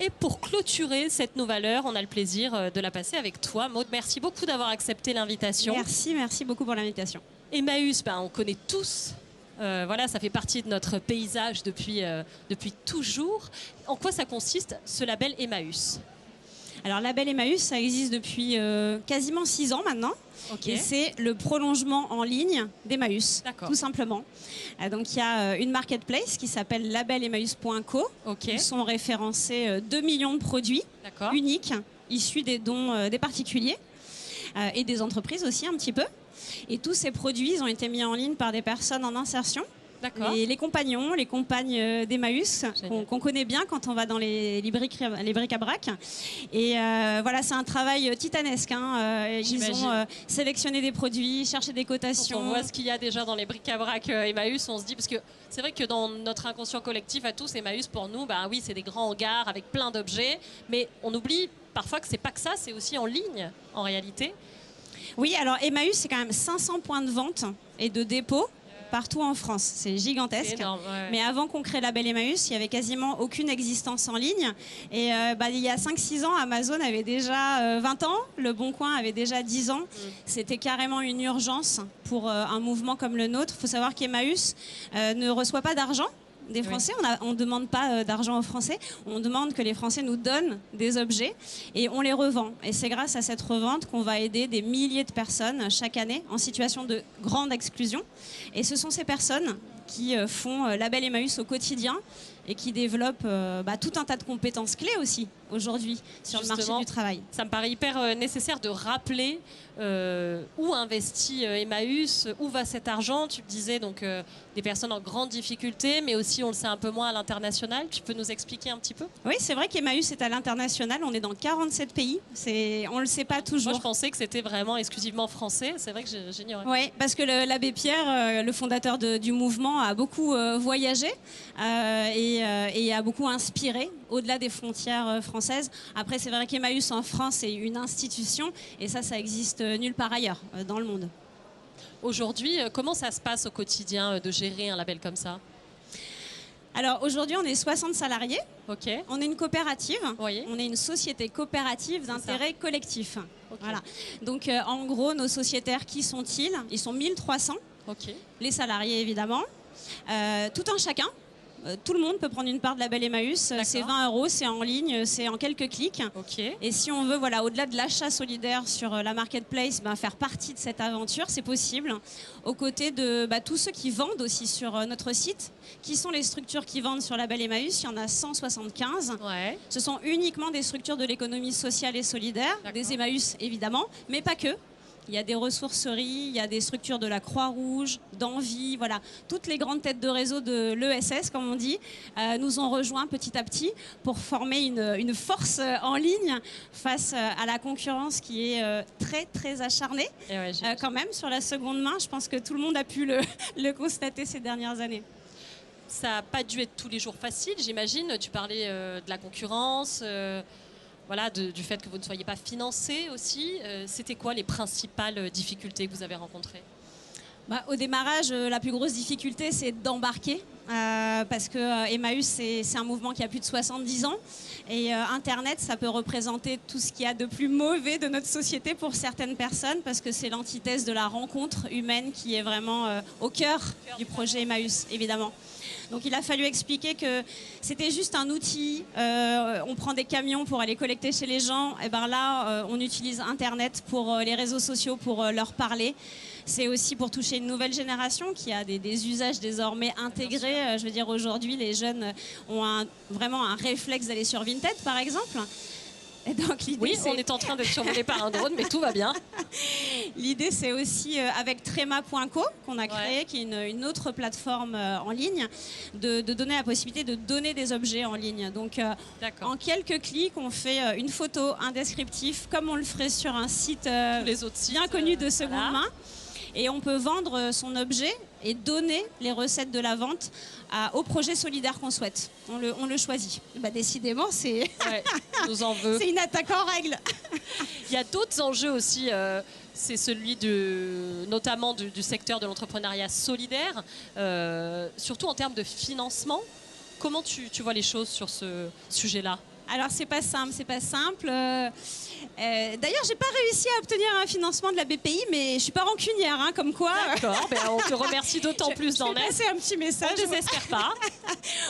Et pour clôturer cette nouvelle heure, on a le plaisir de la passer avec toi. Maud, merci beaucoup d'avoir accepté l'invitation. Merci beaucoup pour l'invitation. Emmaüs, on connaît tous. Voilà, ça fait partie de notre paysage depuis toujours. En quoi ça consiste, ce label Emmaüs? Alors, label Emmaüs, ça existe depuis quasiment 6 ans maintenant. Okay. Et c'est le prolongement en ligne d'Emmaüs, tout simplement. Donc, il y a une marketplace qui s'appelle labelemmaüs.co. Okay. Où sont référencés 2 millions de produits uniques, issus des dons des particuliers et des entreprises aussi un petit peu. Et tous ces produits ils ont été mis en ligne par des personnes en insertion. Et les compagnons, les compagnes d'Emmaüs, qu'on connaît bien quand on va dans les bric-à-brac. Et voilà, c'est un travail titanesque. Ils ont sélectionné des produits, cherché des cotations. Quand on voit ce qu'il y a déjà dans les bric-à-brac Emmaüs, on se dit, parce que c'est vrai que dans notre inconscient collectif à tous, Emmaüs pour nous, oui, c'est des grands hangars avec plein d'objets, mais on oublie parfois que c'est pas que ça, c'est aussi en ligne en réalité. Oui, alors Emmaüs, c'est quand même 500 points de vente et de dépôt partout en France. C'est gigantesque. C'est énorme, ouais. Mais avant qu'on crée Label Emmaüs, il n'y avait quasiment aucune existence en ligne. Et il y a 5-6 ans, Amazon avait déjà 20 ans, Le Bon Coin avait déjà 10 ans. C'était carrément une urgence pour un mouvement comme le nôtre. Il faut savoir qu'Emmaüs ne reçoit pas d'argent des Français. On ne demande pas d'argent aux Français. On demande que les Français nous donnent des objets et on les revend. Et c'est grâce à cette revente qu'on va aider des milliers de personnes chaque année en situation de grande exclusion. Et ce sont ces personnes qui font Label Emmaüs au quotidien et qui développent tout un tas de compétences clés aussi aujourd'hui sur le marché du travail. Ça me paraît hyper nécessaire de rappeler où investit Emmaüs, où va cet argent. Tu me disais donc des personnes en grande difficulté, mais aussi on le sait un peu moins à l'international. Tu peux nous expliquer un petit peu? Oui, c'est vrai qu'Emmaüs est à l'international. On est dans 47 pays. On ne le sait pas toujours. Moi, je pensais que c'était vraiment exclusivement français. C'est vrai que j'ignorais. Oui, parce que l'abbé Pierre, le fondateur du mouvement, a beaucoup voyagé et a beaucoup inspiré au-delà des frontières françaises. Après, c'est vrai qu'Emmaüs en France est une institution et ça existe nulle part ailleurs dans le monde. Aujourd'hui, comment ça se passe au quotidien de gérer un label comme ça? Alors aujourd'hui, on est 60 salariés. Okay. On est une coopérative. Oui. On est une société coopérative d'intérêt collectif. Okay. Voilà. Donc en gros, nos sociétaires, qui sont-ils? Ils sont 1300. Okay. Les salariés, évidemment. Tout un chacun. Tout le monde peut prendre une part de Label Emmaüs. C'est 20 €, c'est en ligne, c'est en quelques clics. Okay. Et si on veut, voilà, au-delà de l'achat solidaire sur la marketplace, faire partie de cette aventure, c'est possible. Aux côtés de tous ceux qui vendent aussi sur notre site. Qui sont les structures qui vendent sur Label Emmaüs? Il y en a 175. Ouais. Ce sont uniquement des structures de l'économie sociale et solidaire, des Emmaüs évidemment, mais pas que. Il y a des ressourceries, il y a des structures de la Croix-Rouge, d'Envie, voilà. Toutes les grandes têtes de réseau de l'ESS, comme on dit, nous ont rejoints petit à petit pour former une force en ligne face à la concurrence qui est très, très acharnée. Quand même, sur la seconde main, je pense que tout le monde a pu le constater ces dernières années. Ça n'a pas dû être tous les jours facile, j'imagine. Tu parlais de la concurrence. Voilà, du fait que vous ne soyez pas financé aussi. C'était quoi les principales difficultés que vous avez rencontrées? Au démarrage, la plus grosse difficulté, c'est d'embarquer. Parce que Emmaüs, c'est un mouvement qui a plus de 70 ans. Et Internet, ça peut représenter tout ce qu'il y a de plus mauvais de notre société pour certaines personnes, parce que c'est l'antithèse de la rencontre humaine qui est vraiment au cœur du projet Emmaüs, évidemment. Donc il a fallu expliquer que c'était juste un outil, on prend des camions pour aller collecter chez les gens, et là on utilise Internet pour les réseaux sociaux pour leur parler. C'est aussi pour toucher une nouvelle génération qui a des usages désormais intégrés. Je veux dire, aujourd'hui, les jeunes ont vraiment un réflexe d'aller sur Vinted, par exemple. Et donc, oui, on est en train d'être survolé par un drone, mais tout va bien. L'idée, c'est aussi avec Trema.co qu'on a créé, qui est une autre plateforme en ligne, de donner la possibilité de donner des objets en ligne. Donc, en quelques clics, on fait une photo, un descriptif, comme on le ferait sur un site bien connu de seconde main. Et on peut vendre son objet et donner les recettes de la vente au projet solidaire qu'on souhaite. On le choisit. Décidément, c'est nous en veut. C'est une attaque en règle. Il y a d'autres enjeux aussi. C'est celui notamment du secteur de l'entrepreneuriat solidaire, surtout en termes de financement. Comment tu vois les choses sur ce sujet-là? Alors c'est pas simple, c'est pas simple. D'ailleurs, j'ai pas réussi à obtenir un financement de la BPI, mais je suis pas rancunière, hein, comme quoi. D'accord, ben, on te remercie d'autant plus d'en être. C'est un petit message. On ne désespère pas.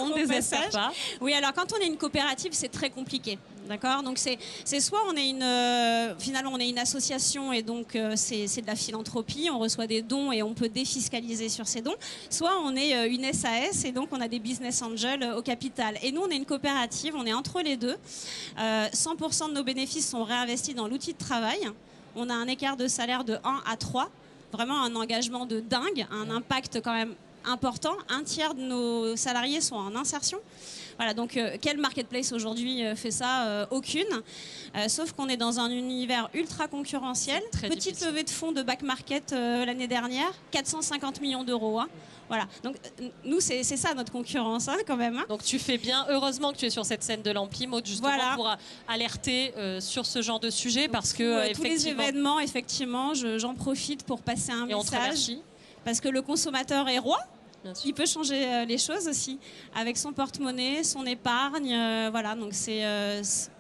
On ne désespère pas. Oui, alors quand on est une coopérative, c'est très compliqué. D'accord, donc c'est soit on est finalement on est une association et donc c'est de la philanthropie, on reçoit des dons et on peut défiscaliser sur ces dons, soit on est une SAS et donc on a des business angels au capital. Et nous on est une coopérative, on est entre les deux. 100% de nos bénéfices sont réinvestis dans l'outil de travail. On a un écart de salaire de 1 à 3, vraiment un engagement de dingue, un impact quand même important. Un tiers de nos salariés sont en insertion. Voilà, donc quel marketplace aujourd'hui fait ça? Aucune. Sauf qu'on est dans un univers ultra concurrentiel. Petite levée de fonds de back market l'année dernière, 450 millions d'euros. Hein. Voilà, donc nous c'est ça notre concurrence hein, quand même. Hein. Donc tu fais bien, heureusement que tu es sur cette scène de l'Ampli, Maud, justement pour alerter sur ce genre de sujet parce que tous les événements, effectivement, j'en profite pour passer un message. Parce que le consommateur est roi. Il peut changer les choses aussi avec son porte-monnaie, son épargne. Voilà, donc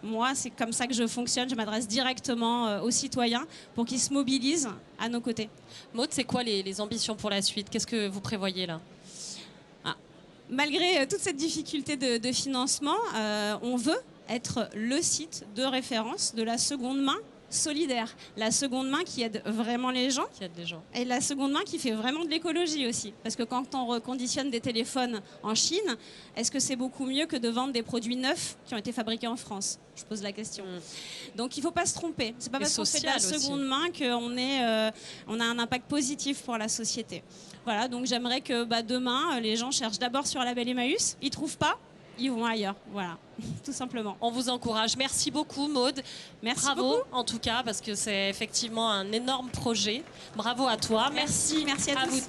moi, c'est comme ça que je fonctionne. Je m'adresse directement aux citoyens pour qu'ils se mobilisent à nos côtés. Maud, c'est quoi les ambitions pour la suite? Qu'est-ce que vous prévoyez là? Malgré toute cette difficulté de financement, on veut être le site de référence de la seconde main solidaire, la seconde main qui aide vraiment les gens, et la seconde main qui fait vraiment de l'écologie aussi. Parce que quand on reconditionne des téléphones en Chine, est-ce que c'est beaucoup mieux que de vendre des produits neufs qui ont été fabriqués en France? Je pose la question. Donc il ne faut pas se tromper. C'est pas parce qu'on fait de la seconde main qu'on a un impact positif pour la société. Voilà, donc j'aimerais que demain, les gens cherchent d'abord sur Label Emmaüs, ils ne trouvent pas, ils vont ailleurs, voilà, tout simplement. On vous encourage. Merci beaucoup, Maud. Bravo, beaucoup. En tout cas, parce que c'est effectivement un énorme projet. Bravo à toi. Merci à tous. Vous tous.